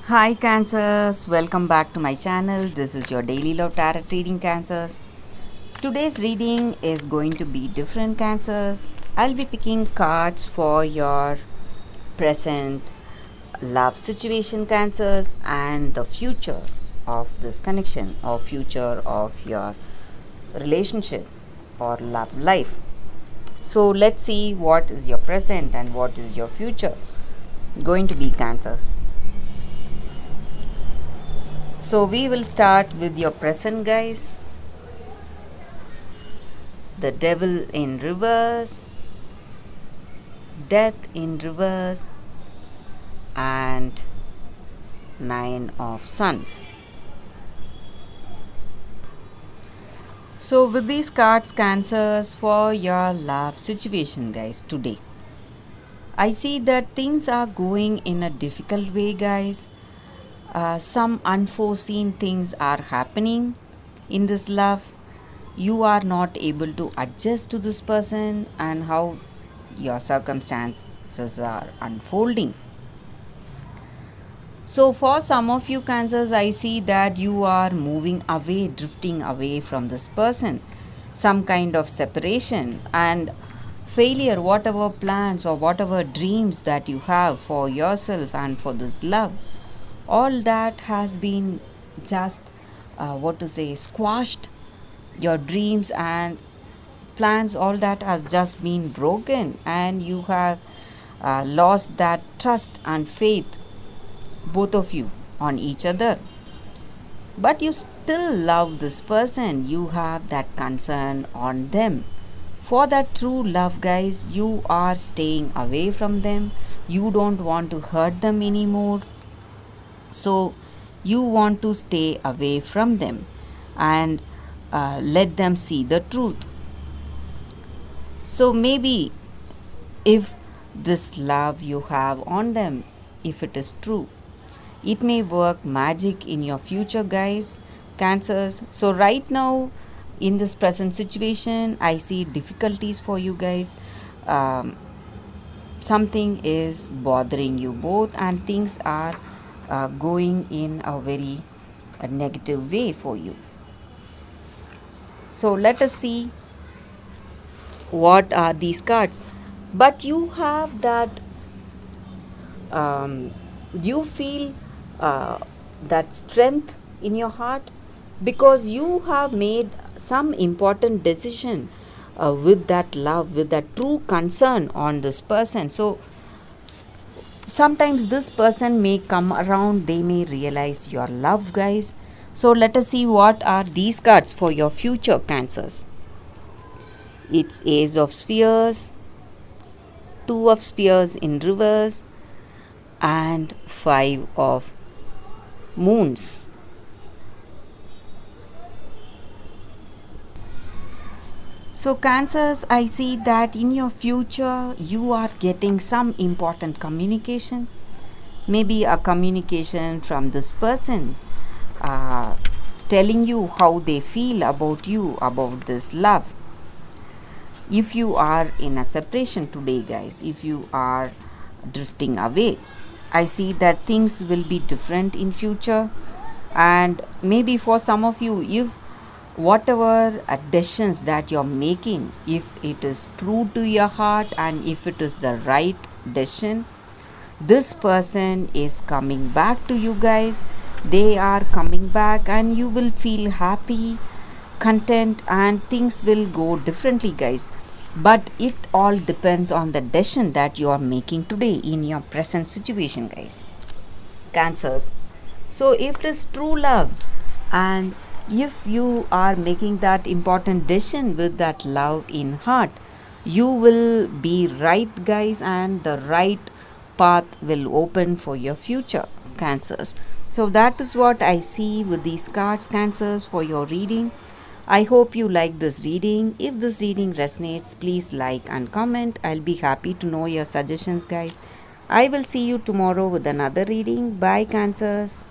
Hi Cancers, welcome back to my channel. This is your daily love tarot reading, Cancers. Today's reading is going to be different, Cancers. I'll be picking cards for your present love situation, Cancers, and the future of this connection or future of your relationship or love life. So let's see what is your present and what is your future going to be, Cancers. So we will start with your present, guys. The devil in reverse, death in reverse, and nine of suns. So with these cards, Cancers, for your love situation, guys, today, I see that things are going in a difficult way, guys. Some unforeseen things are happening in this love. You are not able to adjust to this person and how your circumstances are unfolding. So, for some of you, Cancers, I see that you are moving away, drifting away from this person. Some kind of separation and failure, whatever plans or whatever dreams that you have for yourself and for this love, all that has been just squashed. Your dreams and plans, all that has just been broken, and you have lost that trust and faith, both of you, on each other. But you still love this person, you have that concern on them. For that true love, guys, you are staying away from them. You don't want to hurt them anymore. So you want to stay away from them and let them see the truth. So maybe if this love you have on them, if it is true, it may work magic in your future, guys, Cancers. So right now, in this present situation, I see difficulties for you guys. um, Something is bothering you both and things are going in a very negative way for you. So let us see what are these cards. But you have that, um, you feel uh, that strength in your heart because you have made some important decision with that love, with that true concern on this person. So sometimes this person may come around, they may realize your love, guys. So let us see what are these cards for your future, Cancers. It's Ace of Spheres, Two of Spheres in reverse, and Five of Moons. So, Cancers, I see that in your future you are getting some important communication, maybe a communication from this person uh, telling you how they feel about you, about this love. If you are in a separation today, guys, if you are drifting away, I see that things will be different in future. And maybe for some of you, if whatever decisions that you're making, if it is true to your heart and if it is the right decision, this person is coming back to you, guys. They are coming back and you will feel happy, content, and things will go differently, guys. But it all depends on the decision that you are making today in your present situation, guys, Cancers. So if it is true love and if you are making that important decision with that love in heart, you will be right, guys, and the right path will open for your future, Cancers. So that is what I see with these cards, Cancers, for your reading. I hope you like this reading. If this reading resonates, please like and comment. I'll be happy to know your suggestions, guys. I will see you tomorrow with another reading. Bye, Cancers.